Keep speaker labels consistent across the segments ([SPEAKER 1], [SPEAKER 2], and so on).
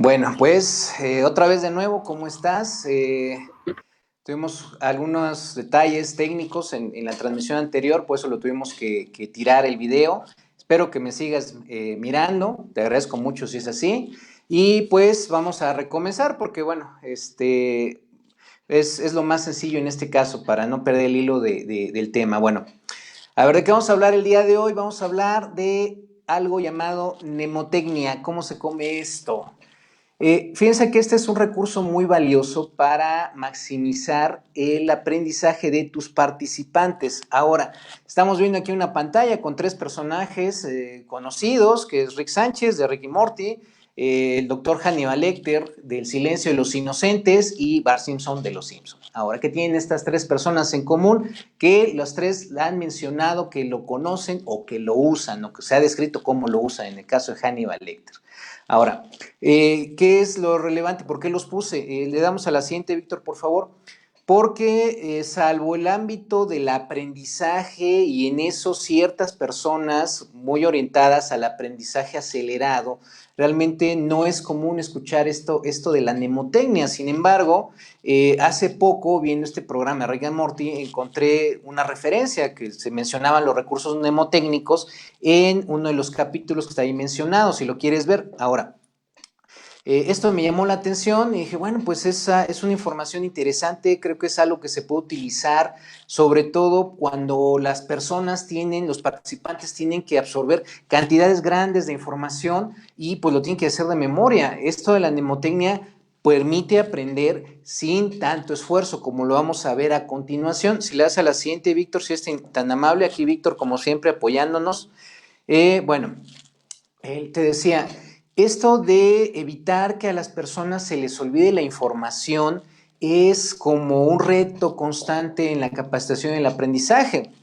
[SPEAKER 1] Bueno, pues otra vez de nuevo, ¿cómo estás? Tuvimos algunos detalles técnicos en la transmisión anterior, por eso lo tuvimos que tirar el video. Espero que me sigas mirando, te agradezco mucho si es así. Y pues vamos a recomenzar porque bueno, es lo más sencillo en este caso para no perder el hilo del tema. Bueno, a ver, ¿de qué vamos a hablar el día de hoy? Vamos a hablar de algo llamado mnemotecnia. ¿Cómo se come esto? Fíjense que este es un recurso muy valioso para maximizar el aprendizaje de tus participantes. Ahora, estamos viendo aquí una pantalla con tres personajes conocidos, que es Rick Sánchez de Rick y Morty, el doctor Hannibal Lecter del Silencio de los Inocentes y Bart Simpson de Los Simpsons. Ahora, ¿qué tienen estas tres personas en común? Que los tres han mencionado que lo conocen o que lo usan, o que se ha descrito cómo lo usan en el caso de Hannibal Lecter. Ahora, ¿qué es lo relevante? ¿Por qué los puse? Le damos a la siguiente, Víctor, por favor. Porque salvo el ámbito del aprendizaje y en eso ciertas personas muy orientadas al aprendizaje acelerado, realmente no es común escuchar esto de la mnemotecnia. Sin embargo, hace poco, viendo este programa Rick and Morty, encontré una referencia que se mencionaban los recursos mnemotécnicos en uno de los capítulos que está ahí mencionado, si lo quieres ver. Ahora, esto me llamó la atención y dije, bueno, pues esa es una información interesante, creo que es algo que se puede utilizar, sobre todo cuando las personas tienen, los participantes tienen que absorber cantidades grandes de información y pues lo tienen que hacer de memoria. Esto de la mnemotecnia permite aprender sin tanto esfuerzo, como lo vamos a ver a continuación. Si le das a la siguiente, Víctor, si es tan amable, aquí Víctor, como siempre, apoyándonos. Bueno, te decía, esto de evitar que a las personas se les olvide la información es como un reto constante en la capacitación y el aprendizaje.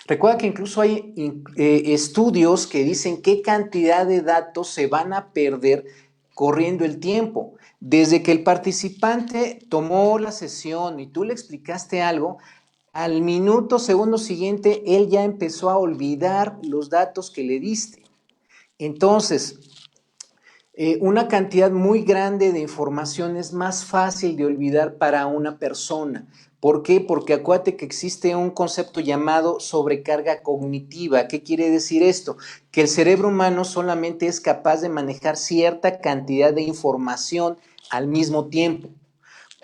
[SPEAKER 1] Recuerda que incluso hay estudios que dicen qué cantidad de datos se van a perder corriendo el tiempo. Desde que el participante tomó la sesión y tú le explicaste algo, al minuto, segundo siguiente, él ya empezó a olvidar los datos que le diste. Entonces, una cantidad muy grande de información es más fácil de olvidar para una persona. ¿Por qué? Porque acuérdate que existe un concepto llamado sobrecarga cognitiva. ¿Qué quiere decir esto? Que el cerebro humano solamente es capaz de manejar cierta cantidad de información al mismo tiempo.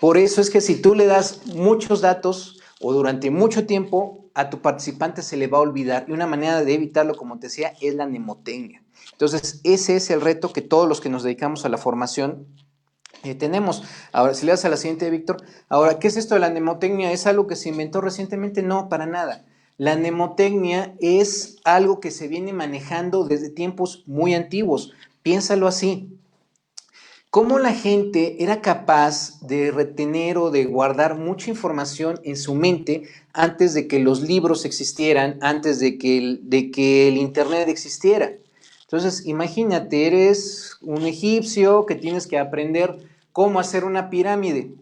[SPEAKER 1] Por eso es que si tú le das muchos datos o durante mucho tiempo, a tu participante se le va a olvidar. Y una manera de evitarlo, como te decía, es la mnemotecnia. Entonces, ese es el reto que todos los que nos dedicamos a la formación tenemos. Ahora, si le das a la siguiente, Víctor. Ahora, ¿qué es esto de la mnemotecnia? ¿Es algo que se inventó recientemente? No, para nada. La mnemotecnia es algo que se viene manejando desde tiempos muy antiguos. Piénsalo así. ¿Cómo la gente era capaz de retener o de guardar mucha información en su mente antes de que los libros existieran, antes de que el Internet existiera? Entonces, imagínate, eres un egipcio que tienes que aprender cómo hacer una pirámide.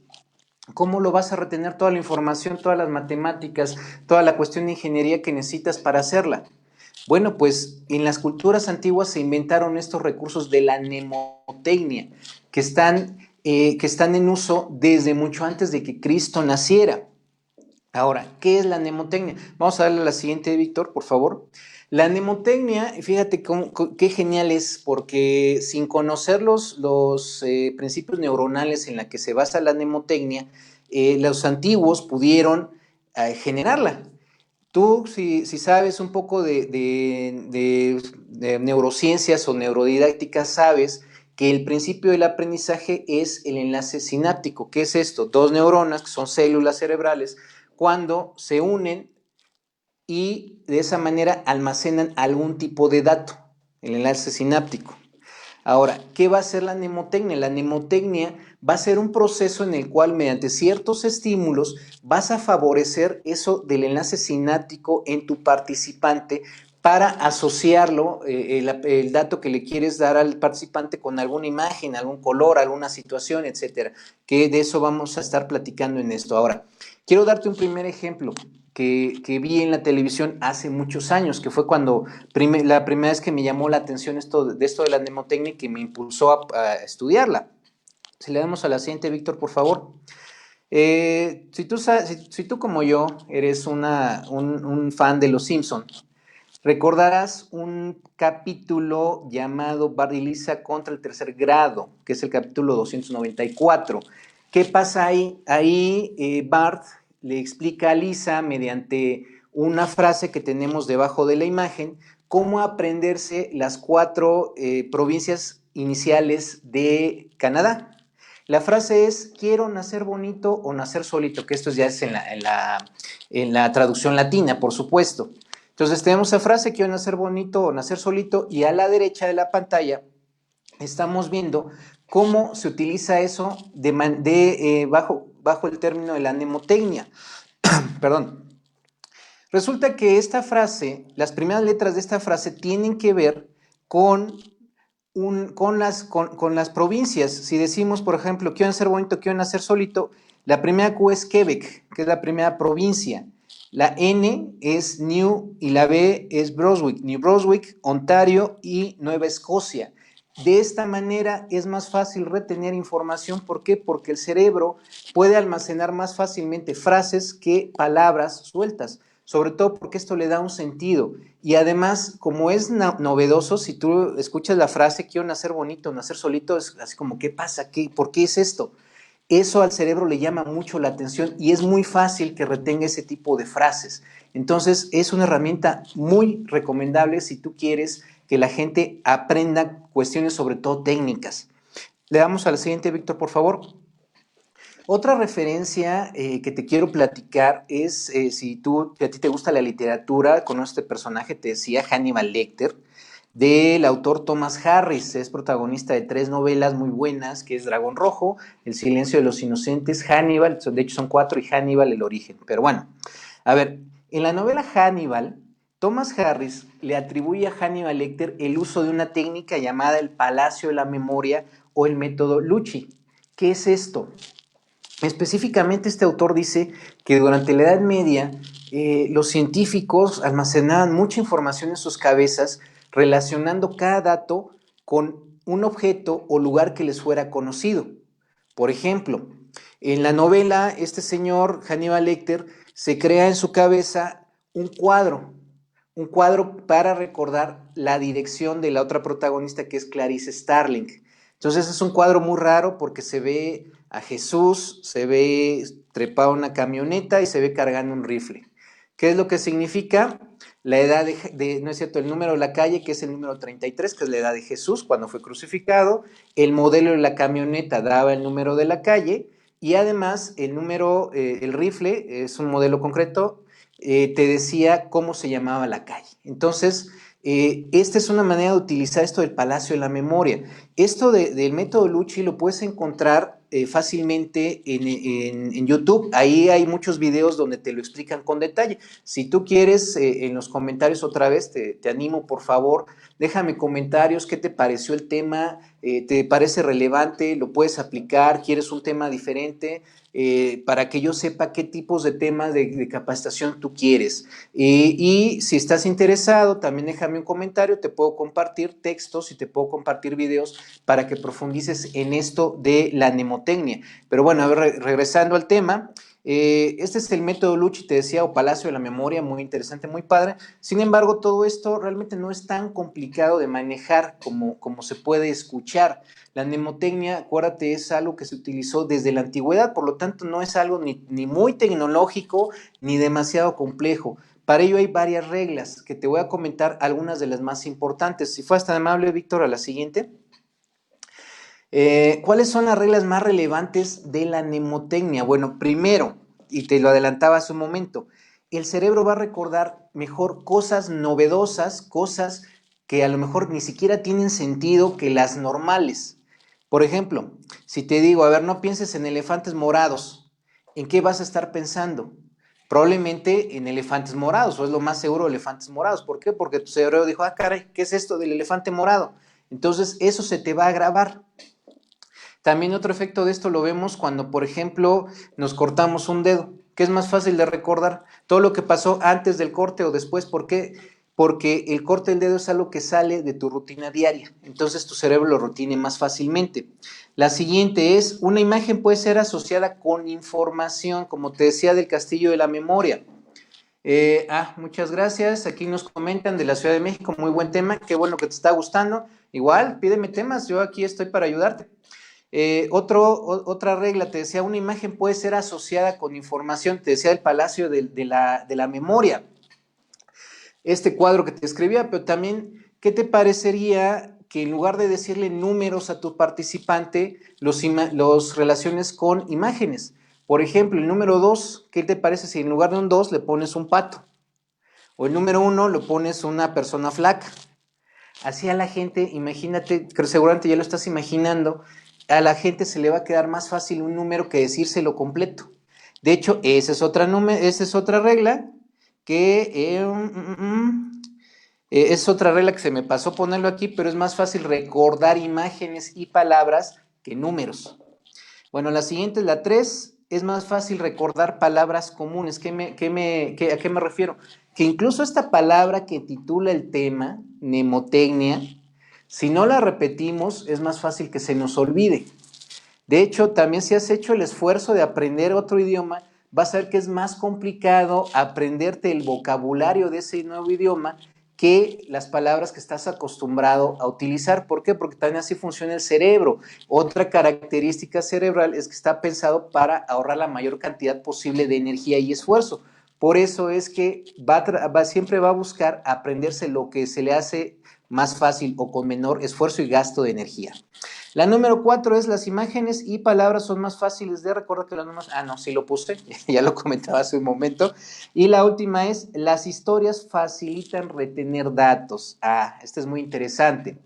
[SPEAKER 1] ¿Cómo lo vas a retener toda la información, todas las matemáticas, toda la cuestión de ingeniería que necesitas para hacerla? Bueno, pues en las culturas antiguas se inventaron estos recursos de la mnemotecnia que están en uso desde mucho antes de que Cristo naciera. Ahora, ¿qué es la mnemotecnia? Vamos a darle a la siguiente, Víctor, por favor. La mnemotecnia, fíjate qué genial es, porque sin conocer los principios neuronales en la que se basa la mnemotecnia, los antiguos pudieron generarla. Tú, si sabes un poco de neurociencias o neurodidáctica, sabes que el principio del aprendizaje es el enlace sináptico. ¿Qué es esto? Dos neuronas, que son células cerebrales, cuando se unen y de esa manera almacenan algún tipo de dato, el enlace sináptico. Ahora, ¿qué va a ser la mnemotecnia? La mnemotecnia va a ser un proceso en el cual mediante ciertos estímulos vas a favorecer eso del enlace sináptico en tu participante para asociarlo, el dato que le quieres dar al participante con alguna imagen, algún color, alguna situación, etcétera. Que de eso vamos a estar platicando en esto. Ahora, quiero darte un primer ejemplo que vi en la televisión hace muchos años, que fue cuando la primera vez que me llamó la atención esto de la mnemotecnia, que me impulsó a estudiarla. Si le damos a la siguiente, Víctor, por favor. Si tú como yo eres un fan de Los Simpson, recordarás un capítulo llamado Bart y Lisa contra el tercer grado, que es el capítulo 294. ¿Qué pasa ahí? Ahí Bart le explica a Lisa, mediante una frase que tenemos debajo de la imagen, cómo aprenderse las 4 provincias iniciales de Canadá. La frase es: quiero nacer bonito o nacer solito, que esto ya es en la traducción latina, por supuesto. Entonces tenemos esa frase: quiero nacer bonito o nacer solito, y a la derecha de la pantalla estamos viendo cómo se utiliza eso bajo el término de la mnemotecnia. Perdón. Resulta que esta frase, las primeras letras de esta frase tienen que ver con las provincias. Si decimos, por ejemplo, quiero nacer bonito, quiero nacer solito, la primera Q es Quebec, que es la primera provincia. La N es New y la B es Brunswick, New Brunswick, Ontario y Nueva Escocia. De esta manera es más fácil retener información. ¿Por qué? Porque el cerebro puede almacenar más fácilmente frases que palabras sueltas, sobre todo porque esto le da un sentido. Y además, como es novedoso, si tú escuchas la frase quiero nacer bonito, nacer solito, es así como, ¿qué pasa? ¿Por qué es esto? Eso al cerebro le llama mucho la atención y es muy fácil que retenga ese tipo de frases. Entonces, es una herramienta muy recomendable si tú quieres que la gente aprenda cuestiones, sobre todo técnicas. Le damos a la siguiente, Víctor, por favor. Otra referencia que te quiero platicar es, si a ti te gusta la literatura, con este personaje, te decía, Hannibal Lecter, del autor Thomas Harris. Es protagonista de 3 novelas muy buenas, que es Dragón Rojo, El silencio de los inocentes, Hannibal, de hecho son 4, y Hannibal, el origen. Pero bueno, a ver, en la novela Hannibal, Thomas Harris le atribuye a Hannibal Lecter el uso de una técnica llamada el Palacio de la Memoria o el método Lucci. ¿Qué es esto? Específicamente, este autor dice que durante la Edad Media los científicos almacenaban mucha información en sus cabezas, relacionando cada dato con un objeto o lugar que les fuera conocido. Por ejemplo, en la novela, este señor Hannibal Lecter se crea en su cabeza un cuadro para recordar la dirección de la otra protagonista, que es Clarice Starling. Entonces es un cuadro muy raro porque se ve a Jesús, se ve trepado en una camioneta y se ve cargando un rifle. ¿Qué es lo que significa? La edad no es cierto, el número de la calle, que es el número 33, que es la edad de Jesús cuando fue crucificado. El modelo de la camioneta daba el número de la calle, y además el rifle es un modelo concreto, te decía cómo se llamaba la calle. Entonces, esta es una manera de utilizar esto del Palacio de la Memoria. Esto del método Lucci lo puedes encontrar fácilmente en YouTube. Ahí hay muchos videos donde te lo explican con detalle. Si tú quieres, en los comentarios otra vez, te animo, por favor, déjame comentarios, qué te pareció el tema, te parece relevante, lo puedes aplicar, quieres un tema diferente, para que yo sepa qué tipos de temas de capacitación tú quieres. Y si estás interesado, también déjame un comentario, te puedo compartir textos y te puedo compartir videos para que profundices en esto de la mnemotecnia. Pero bueno, a ver, regresando al tema, este es el método Lucci, te decía, o Palacio de la Memoria, muy interesante, muy padre. Sin embargo, todo esto realmente no es tan complicado de manejar como se puede escuchar. La mnemotecnia, acuérdate, es algo que se utilizó desde la antigüedad, por lo tanto no es algo ni muy tecnológico ni demasiado complejo. Para ello hay varias reglas que te voy a comentar, algunas de las más importantes. Si fueras tan amable, Víctor, a la siguiente. ¿Cuáles son las reglas más relevantes de la mnemotecnia? Bueno, primero, y te lo adelantaba hace un momento, el cerebro va a recordar mejor cosas novedosas, cosas que a lo mejor ni siquiera tienen sentido, que las normales. Por ejemplo, si te digo, a ver, no pienses en elefantes morados, ¿en qué vas a estar pensando? Probablemente en elefantes morados, o es lo más seguro, elefantes morados. ¿Por qué? Porque tu cerebro dijo, ah, caray, ¿qué es esto del elefante morado? Entonces, eso se te va a grabar. También otro efecto de esto lo vemos cuando, por ejemplo, nos cortamos un dedo. ¿Qué es más fácil de recordar? Todo lo que pasó antes del corte o después. ¿Por qué? Porque el corte del dedo es algo que sale de tu rutina diaria, entonces tu cerebro lo retiene más fácilmente. La siguiente es, una imagen puede ser asociada con información, como te decía, del castillo de la memoria. Muchas gracias. Aquí nos comentan de la Ciudad de México, muy buen tema, qué bueno que te está gustando. Igual, pídeme temas, yo aquí estoy para ayudarte. Otra regla, te decía, una imagen puede ser asociada con información, te decía el Palacio de la Memoria, este cuadro que te escribía, pero también, ¿qué te parecería que en lugar de decirle números a tu participante, los relaciones con imágenes? Por ejemplo, el número 2, ¿qué te parece si en lugar de un 2 le pones un pato? O el número 1 lo pones una persona flaca. Así a la gente, imagínate, que seguramente ya lo estás imaginando, a la gente se le va a quedar más fácil un número que decírselo completo. De hecho, esa es otra regla que es otra regla que se me pasó ponerlo aquí, pero es más fácil recordar imágenes y palabras que números. Bueno, la siguiente es la 3, es más fácil recordar palabras comunes. ¿A qué me refiero? Que incluso esta palabra que titula el tema, mnemotecnia, si no la repetimos, es más fácil que se nos olvide. De hecho, también si has hecho el esfuerzo de aprender otro idioma, vas a ver que es más complicado aprenderte el vocabulario de ese nuevo idioma que las palabras que estás acostumbrado a utilizar. ¿Por qué? Porque también así funciona el cerebro. Otra característica cerebral es que está pensado para ahorrar la mayor cantidad posible de energía y esfuerzo. Por eso es que siempre va a buscar aprenderse lo que se le hace más fácil o con menor esfuerzo y gasto de energía. La número 4 es las imágenes y palabras son más fáciles de recordar que los números. No, sí lo puse, ya lo comentaba hace un momento. Y la última es, las historias facilitan retener datos. Esta es muy interesante.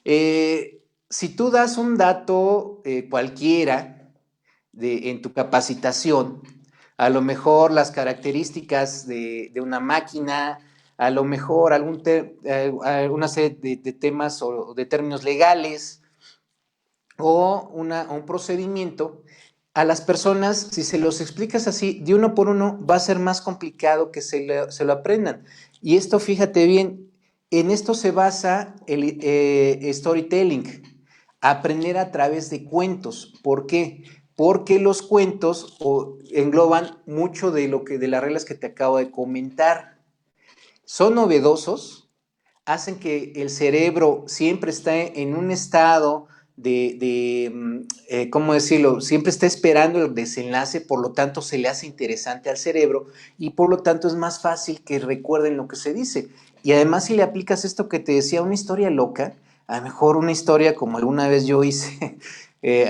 [SPEAKER 1] Si tú das un dato cualquiera en tu capacitación, a lo mejor las características de una máquina, a lo mejor alguna serie de temas o de términos legales, o un procedimiento, a las personas, si se los explicas así, de uno por uno, va a ser más complicado que se lo aprendan. Y esto, fíjate bien, en esto se basa el storytelling, aprender a través de cuentos. ¿Por qué? Porque los cuentos engloban mucho de las reglas que te acabo de comentar. Son novedosos, hacen que el cerebro siempre esté en un estado ¿cómo decirlo? Siempre está esperando el desenlace, por lo tanto se le hace interesante al cerebro y por lo tanto es más fácil que recuerden lo que se dice. Y además si le aplicas esto que te decía, una historia loca, a lo mejor una historia como alguna vez yo hice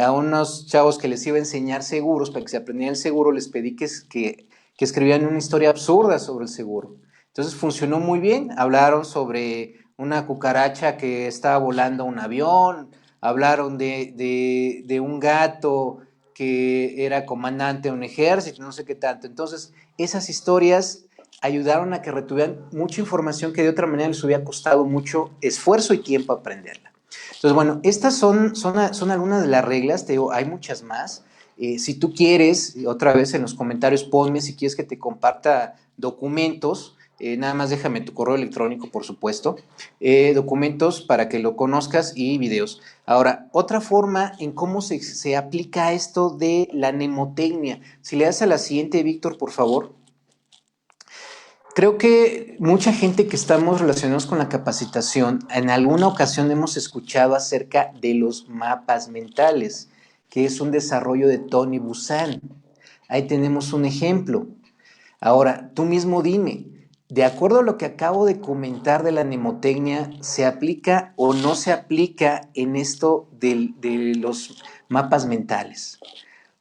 [SPEAKER 1] a unos chavos que les iba a enseñar seguros, para que se aprendieran el seguro, les pedí que escribieran una historia absurda sobre el seguro. Entonces funcionó muy bien, hablaron sobre una cucaracha que estaba volando un avión, hablaron de un gato que era comandante de un ejército, no sé qué tanto. Entonces, esas historias ayudaron a que retuvieran mucha información que de otra manera les hubiera costado mucho esfuerzo y tiempo aprenderla. Entonces, bueno, estas son algunas de las reglas, te digo, hay muchas más. Si tú quieres, otra vez en los comentarios ponme si quieres que te comparta documentos, nada más déjame tu correo electrónico, por supuesto, documentos para que lo conozcas y videos. Ahora, otra forma en cómo se aplica esto de la mnemotecnia. Si le das a la siguiente, Víctor, por favor. Creo que mucha gente que estamos relacionados con la capacitación, en alguna ocasión hemos escuchado acerca de los mapas mentales, que es un desarrollo de Tony Buzan. Ahí tenemos un ejemplo. Ahora, tú mismo dime, de acuerdo a lo que acabo de comentar de la mnemotecnia, ¿se aplica o no se aplica en esto de los mapas mentales?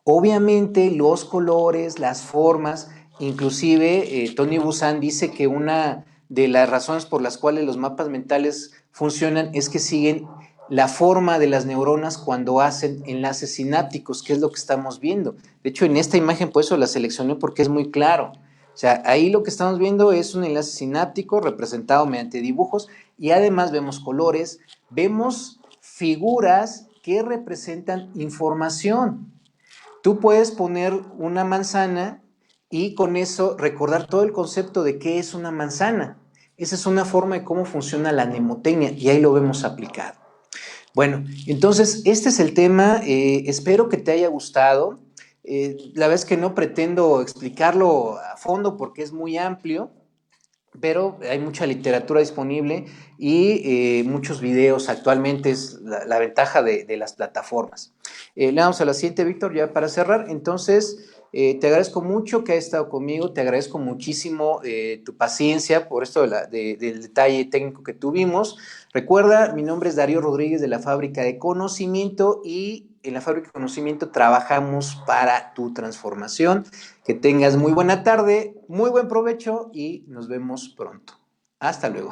[SPEAKER 1] Obviamente los colores, las formas, inclusive Tony Buzan dice que una de las razones por las cuales los mapas mentales funcionan es que siguen la forma de las neuronas cuando hacen enlaces sinápticos, que es lo que estamos viendo. De hecho, en esta imagen, por eso la seleccioné porque es muy claro. O sea, ahí lo que estamos viendo es un enlace sináptico representado mediante dibujos y además vemos colores, vemos figuras que representan información. Tú puedes poner una manzana y con eso recordar todo el concepto de qué es una manzana. Esa es una forma de cómo funciona la mnemotecnia y ahí lo vemos aplicado. Bueno, entonces este es el tema, espero que te haya gustado. La verdad es que no pretendo explicarlo a fondo porque es muy amplio, pero hay mucha literatura disponible y muchos videos actualmente, es la ventaja de las plataformas. Le damos a la siguiente, Víctor, ya para cerrar. Entonces, te agradezco mucho que hayas estado conmigo, te agradezco muchísimo tu paciencia por esto del detalle técnico que tuvimos. Recuerda, mi nombre es Darío Rodríguez de la Fábrica de Conocimiento y en la Fábrica de Conocimiento trabajamos para tu transformación. Que tengas muy buena tarde, muy buen provecho y nos vemos pronto. Hasta luego.